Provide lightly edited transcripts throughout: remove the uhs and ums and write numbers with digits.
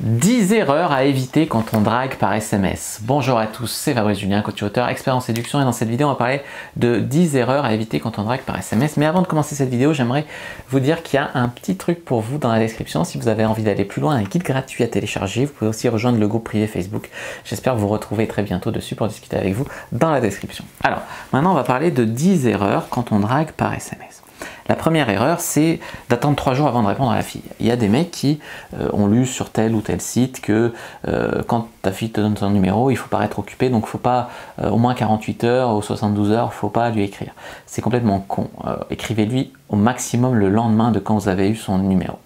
10 erreurs à éviter quand on drague par SMS. Bonjour à tous, c'est Fabrice Julien, coach auteur, expert en séduction, et dans cette vidéo on va parler de 10 erreurs à éviter quand on drague par SMS. Mais avant de commencer cette vidéo, j'aimerais vous dire qu'il y a un petit truc pour vous dans la description. Si vous avez envie d'aller plus loin, un guide gratuit à télécharger, vous pouvez aussi rejoindre le groupe privé Facebook. J'espère vous retrouver très bientôt dessus pour discuter avec vous dans la description. Alors, maintenant on va parler de 10 erreurs quand on drague par SMS. La première erreur, c'est d'attendre 3 jours avant de répondre à la fille. Il y a des mecs qui ont lu sur tel ou tel site que quand ta fille te donne son numéro, il faut pas être occupé, donc il faut pas au moins 48 heures ou 72 heures, il faut pas lui écrire. C'est complètement con. Écrivez-lui au maximum le lendemain de quand vous avez eu son numéro.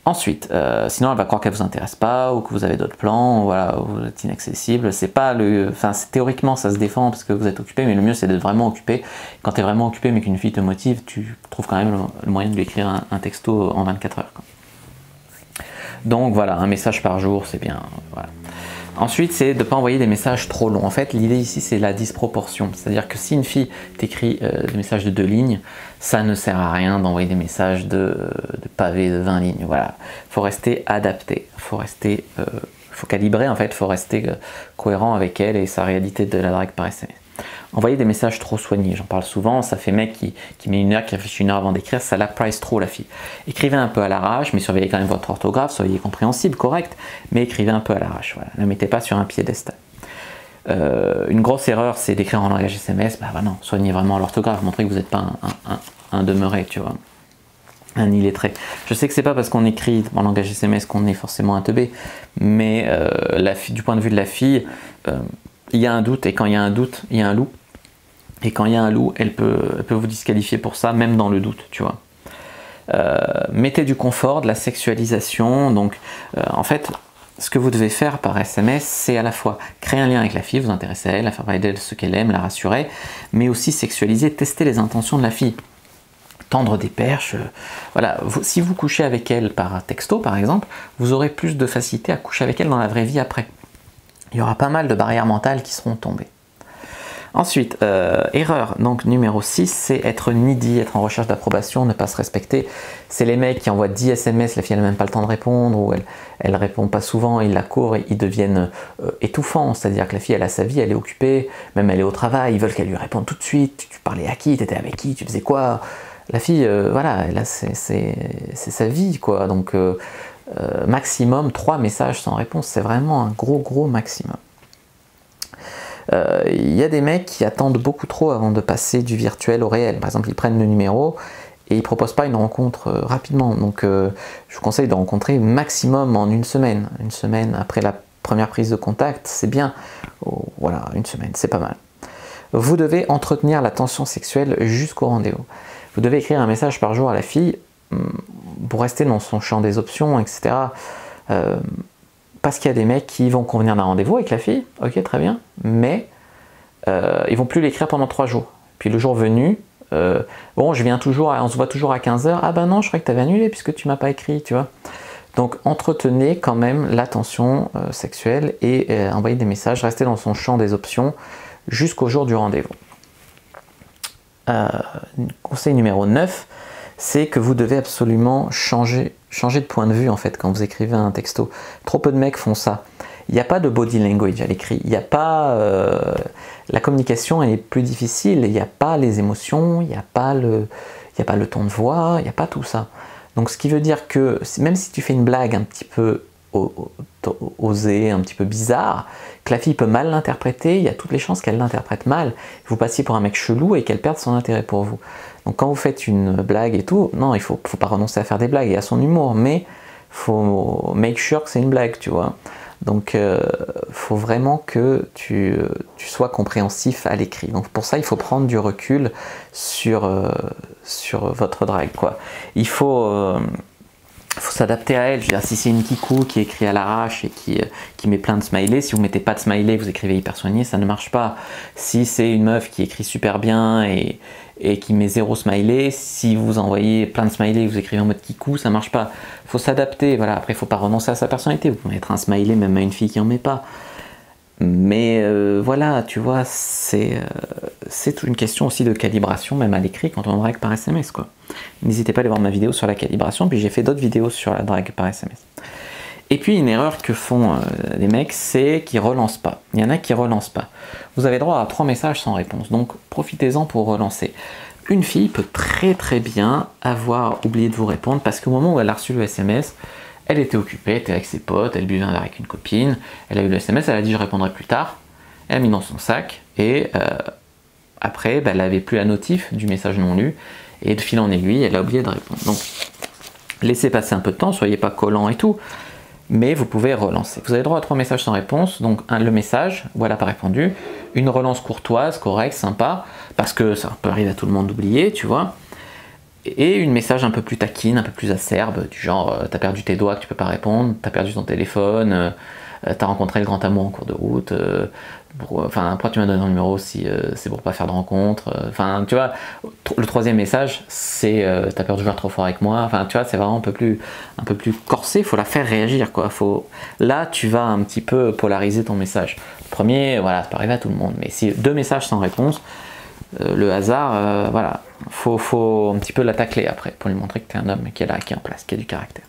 Ensuite, sinon elle va croire qu'elle vous intéresse pas ou que vous avez d'autres plans, voilà, vous êtes inaccessible. C'est pas le, enfin théoriquement ça se défend parce que vous êtes occupé, mais le mieux c'est d'être vraiment occupé. Quand tu es vraiment occupé mais qu'une fille te motive, tu trouves quand même le moyen de lui écrire un texto en 24 heures. Quoi. Donc voilà, un message par jour, c'est bien. Voilà. Ensuite, c'est de ne pas envoyer des messages trop longs. En fait, l'idée ici, c'est la disproportion. C'est-à-dire que si une fille t'écrit des messages de 2 lignes, ça ne sert à rien d'envoyer des messages de pavés de 20 lignes. Voilà, il faut rester adapté, faut calibrer en fait, il faut rester cohérent avec elle et sa réalité de la drague par SMS. Envoyer des messages trop soignés, j'en parle souvent, ça fait mec qui met une heure, qui réfléchit une heure avant d'écrire, ça la price trop la fille. Écrivez un peu à l'arrache, mais surveillez quand même votre orthographe, soyez compréhensible, correct, mais écrivez un peu à l'arrache, voilà. Ne mettez pas sur un piédestal. Une grosse erreur, c'est d'écrire en langage SMS, bah non, soignez vraiment l'orthographe, montrez que vous n'êtes pas un demeuré, tu vois, un illettré. Je sais que c'est pas parce qu'on écrit en langage SMS qu'on est forcément un teubé, mais du point de vue de la fille, il y a un doute, et quand il y a un doute, il y a un loup. Et quand il y a un loup, elle peut vous disqualifier pour ça, même dans le doute, tu vois. Mettez du confort, de la sexualisation. Donc, en fait, ce que vous devez faire par SMS, c'est à la fois créer un lien avec la fille, vous intéresser à elle, la faire parler d'elle, ce qu'elle aime, la rassurer, mais aussi sexualiser, tester les intentions de la fille. Tendre des perches. Voilà. Si vous couchez avec elle par texto, par exemple, vous aurez plus de facilité à coucher avec elle dans la vraie vie après. Il y aura pas mal de barrières mentales qui seront tombées. Ensuite, erreur donc numéro 6, c'est être needy, être en recherche d'approbation, ne pas se respecter. C'est les mecs qui envoient 10 SMS, la fille n'a même pas le temps de répondre, ou elle répond pas souvent, ils la courent et ils deviennent étouffants. C'est-à-dire que la fille elle a sa vie, elle est occupée, même elle est au travail, ils veulent qu'elle lui réponde tout de suite. Tu parlais à qui, tu étais avec qui, tu faisais quoi? La fille, voilà, c'est sa vie, quoi. Donc maximum 3 messages sans réponse, c'est vraiment un gros maximum. Il y a des mecs qui attendent beaucoup trop avant de passer du virtuel au réel. Par exemple, ils prennent le numéro et ils ne proposent pas une rencontre rapidement. Donc je vous conseille de rencontrer maximum en une semaine. Une semaine après la première prise de contact, c'est bien. Oh, voilà, une semaine, c'est pas mal. Vous devez entretenir la tension sexuelle jusqu'au rendez-vous. Vous devez écrire un message par jour à la fille pour rester dans son champ des options, etc. Parce qu'il y a des mecs qui vont convenir d'un rendez-vous avec la fille, ok, très bien, mais ils vont plus l'écrire pendant 3 jours. Puis le jour venu, bon, je viens toujours, on se voit toujours à 15 h, ah ben non, je croyais que tu avais annulé puisque tu m'as pas écrit, tu vois. Donc entretenez quand même la tension sexuelle et envoyez des messages, restez dans son champ des options jusqu'au jour du rendez-vous. Conseil numéro 9, c'est que vous devez absolument changer de point de vue en fait quand vous écrivez un texto. Trop peu de mecs font ça. Il n'y a pas de body language à l'écrit. Il n'y a pas la communication elle est plus difficile. Il n'y a pas les émotions. Il n'y a pas le ton de voix. Il n'y a pas tout ça. Donc ce qui veut dire que même si tu fais une blague un petit peu osée, un petit peu bizarre, que la fille peut mal l'interpréter, il y a toutes les chances qu'elle l'interprète mal. Vous passiez pour un mec chelou et qu'elle perde son intérêt pour vous. Donc quand vous faites une blague et tout, non, il faut pas renoncer à faire des blagues et à son humour, mais faut make sure que c'est une blague, tu vois. Donc faut vraiment que tu sois compréhensif à l'écrit. Donc pour ça, il faut prendre du recul sur votre drague, quoi. Il faut s'adapter à elle. Je veux dire, si c'est une kikou qui écrit à l'arrache et qui met plein de smileys, si vous mettez pas de smiley, vous écrivez hyper soigné, ça ne marche pas. Si c'est une meuf qui écrit super bien et qui met 0 smiley, si vous envoyez plein de smileys et vous écrivez en mode kikou, ça marche pas. Faut s'adapter, voilà. Après, il faut pas renoncer à sa personnalité. Vous pouvez mettre un smiley même à une fille qui en met pas. Mais voilà, tu vois, c'est une question aussi de calibration, même à l'écrit, quand on drague par SMS, quoi. N'hésitez pas à aller voir ma vidéo sur la calibration, puis j'ai fait d'autres vidéos sur la drague par SMS. Et puis une erreur que font les mecs, c'est qu'ils relancent pas. Il y en a qui relancent pas. Vous avez droit à 3 messages sans réponse, donc profitez-en pour relancer. Une fille peut très bien avoir oublié de vous répondre parce qu'au moment où elle a reçu le SMS, elle était occupée, elle était avec ses potes, elle buvait un verre avec une copine, elle a eu le SMS, elle a dit je répondrai plus tard, elle a mis dans son sac et après elle n'avait plus la notif du message non lu et de fil en aiguille elle a oublié de répondre. Donc laissez passer un peu de temps, soyez pas collant et tout, mais vous pouvez relancer. Vous avez droit à 3 messages sans réponse, donc le message, voilà pas répondu, une relance courtoise, correcte, sympa, parce que ça peut arriver à tout le monde d'oublier, tu vois, et une message un peu plus taquine, un peu plus acerbe, du genre t'as perdu tes doigts que tu peux pas répondre, t'as perdu ton téléphone, t'as rencontré le grand amour en cours de route, enfin pourquoi tu m'as donné un numéro si c'est pour pas faire de rencontre, enfin tu vois, le 3e message c'est t'as peur de jouer trop fort avec moi, enfin tu vois c'est vraiment un peu plus corsé, il faut la faire réagir quoi, là tu vas un petit peu polariser ton message. Le premier, voilà, ça peut arriver à tout le monde, mais si 2 messages sans réponse, le hasard, voilà, faut un petit peu la tacler après pour lui montrer que tu es un homme qui est là, qui est en place, qui a du caractère.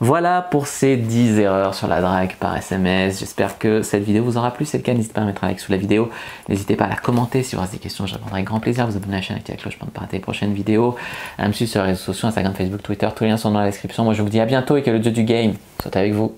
Voilà pour ces 10 erreurs sur la drague par SMS. J'espère que cette vidéo vous aura plu. Si c'est le cas, n'hésitez pas à mettre un like sous la vidéo. N'hésitez pas à la commenter si vous avez des questions. Je répondrai avec grand plaisir. Vous abonner à la chaîne, activer la cloche pour ne pas rater les prochaines vidéos. À me suivre sur les réseaux sociaux, Instagram, Facebook, Twitter. Tous les liens sont dans la description. Moi, je vous dis à bientôt et que le dieu du game soit avec vous.